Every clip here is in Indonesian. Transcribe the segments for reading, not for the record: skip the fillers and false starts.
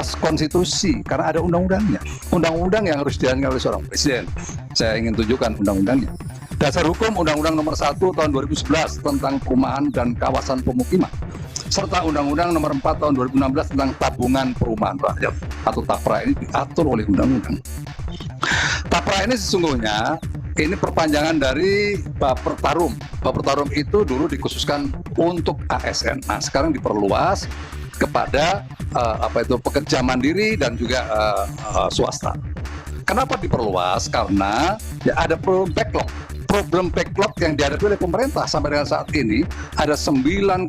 atas konstitusi karena ada undang-undangnya. Undang-undang yang harus dijalankan oleh seorang presiden. Saya ingin tunjukkan undang-undangnya. Dasar hukum Undang-Undang Nomor 1 Tahun 2011 tentang perumahan dan kawasan pemukiman, serta Undang-Undang Nomor 4 Tahun 2016 tentang tabungan perumahan rakyat atau TAPRA ini diatur oleh undang-undang. TAPRA ini sesungguhnya ini perpanjangan dari Bapertarum. Bapertarum itu dulu dikhususkan untuk ASN. Nah, sekarang diperluas kepada pekerja mandiri dan juga swasta. Kenapa diperluas? Karena ya ada problem backlog yang dihadapi oleh pemerintah sampai dengan saat ini ada 9,9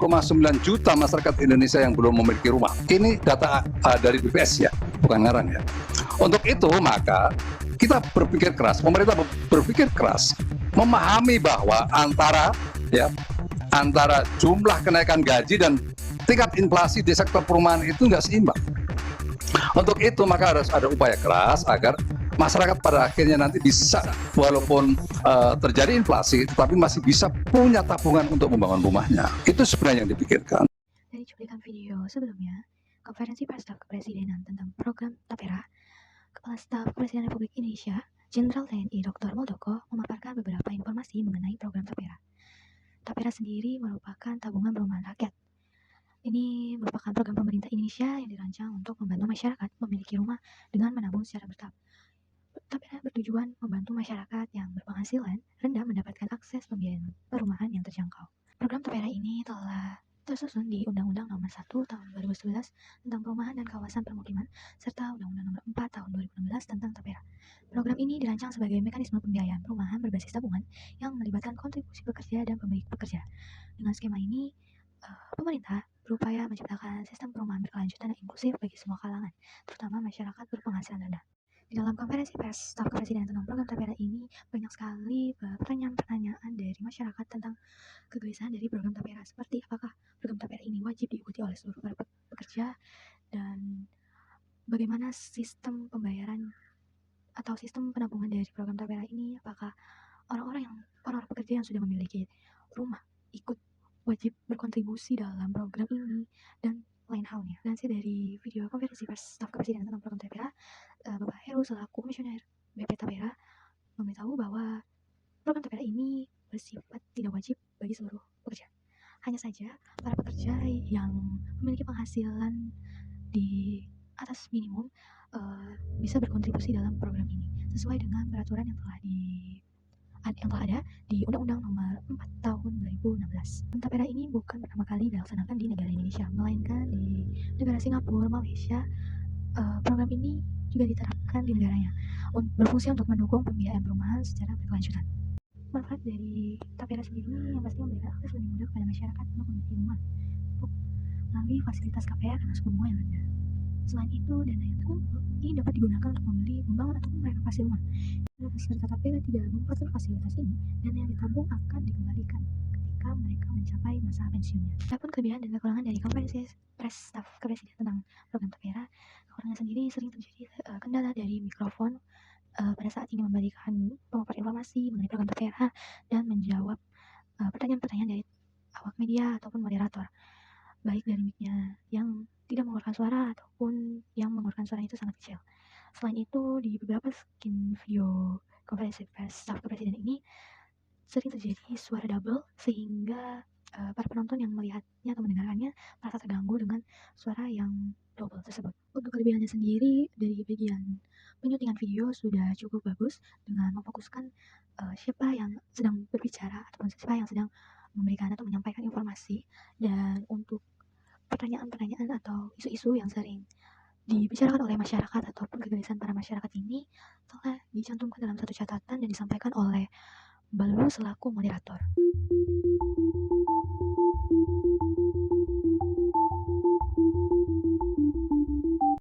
juta masyarakat Indonesia yang belum memiliki rumah. Ini data dari BPS ya, bukan ngarang ya. Untuk itu maka kita berpikir keras, pemerintah berpikir keras, memahami bahwa antara jumlah kenaikan gaji dan tingkat inflasi di sektor perumahan itu nggak seimbang. Untuk itu maka harus ada upaya keras agar masyarakat pada akhirnya nanti bisa walaupun terjadi inflasi tetapi masih bisa punya tabungan untuk membangun rumahnya. Itu sebenarnya yang dipikirkan. Dari cuplikan video sebelumnya, konferensi pers staf kepresidenan tentang program TAPERA, Kepala Staf Presiden Republik Indonesia, Jenderal TNI Dr. Muldoko memaparkan beberapa informasi mengenai program TAPERA. TAPERA sendiri merupakan tabungan perumahan rakyat. Ini merupakan program pemerintah Indonesia yang dirancang untuk membantu masyarakat memiliki rumah dengan menabung secara bertahap. TAPERA bertujuan membantu masyarakat yang berpenghasilan rendah mendapatkan akses pembiayaan perumahan yang terjangkau. Program TAPERA ini telah tersusun di Undang-Undang Nomor 1 Tahun 2011 tentang perumahan dan kawasan permukiman serta Undang-Undang Nomor 4 Tahun 2016 tentang TAPERA. Program ini dirancang sebagai mekanisme pembiayaan perumahan berbasis tabungan yang melibatkan kontribusi pekerja dan pemilik pekerja. Dengan skema ini, pemerintah berupaya menciptakan sistem perumahan berkelanjutan dan inklusif bagi semua kalangan, terutama masyarakat berpenghasilan rendah. Di dalam konferensi pers staf kepresidenan tentang program TAPERA ini, banyak sekali pertanyaan-pertanyaan dari masyarakat tentang kegelisahan dari program TAPERA, seperti apakah program TAPERA ini wajib diikuti oleh seluruh para pekerja, dan bagaimana sistem pembayaran atau sistem penabungan dari program TAPERA ini, apakah orang-orang pekerja yang sudah memiliki rumah ikut wajib berkontribusi dalam program ini, dan lain halnya. Lansir dari video konferensi pers staf kepresidenan tentang program TAPERA, Bapak Heru selaku komisioner BP TAPERA memberitahu bahwa program TAPERA ini bersifat tidak wajib bagi seluruh pekerja. Hanya saja para pekerja yang memiliki penghasilan di atas minimum bisa berkontribusi dalam program ini sesuai dengan peraturan yang telah ada di Undang-Undang Nomor 4 Tahun 2016. TAPERA ini bukan pertama kali dilaksanakan di negara Indonesia, melainkan di negara Singapura, Malaysia. Program ini juga diterapkan di negaranya, berfungsi untuk mendukung pembiayaan perumahan secara berkelanjutan. Manfaat dari TAPERA sendiri yang pasti memberikan akses lebih mudah kepada masyarakat untuk memiliki rumah melalui fasilitas KPR dan suku bunga yang rendah. Selain itu, dana yang terkumpul ini dapat digunakan untuk membeli, membangun, ataupun merenovasi rumah. Kalau peserta TAPERA tidak memanfaatkan fasilitas ini, dana yang ditabung akan dikembalikan ketika mereka mencapai masa pensiunnya. Adapun kelebihan dan kekurangan dari konferensi pers staf kepresidenan tentang program TAPERA, kekurangan sendiri sering terjadi kendala dari mikrofon pada saat ingin memberikan pemaparan informasi mengenai program TAPERA dan menjawab pertanyaan-pertanyaan dari awak media ataupun moderator, baik dari mic-nya yang tidak mengeluarkan suara ataupun yang mengeluarkan suara itu sangat kecil. Selain itu, di beberapa skin video konferensi pers staf kepresidenan ini sering terjadi suara double sehingga para penonton yang melihatnya atau mendengarkannya merasa terganggu dengan suara yang double tersebut. Untuk kelebihannya sendiri, dari bagian penyutingan video sudah cukup bagus dengan memfokuskan siapa yang sedang berbicara ataupun siapa yang sedang memberikan atau menyampaikan informasi, dan untuk pertanyaan-pertanyaan atau isu-isu yang sering dibicarakan oleh masyarakat ataupun kegelisahan para masyarakat ini telah dicantumkan dalam satu catatan dan disampaikan oleh Mbak Lulu selaku moderator.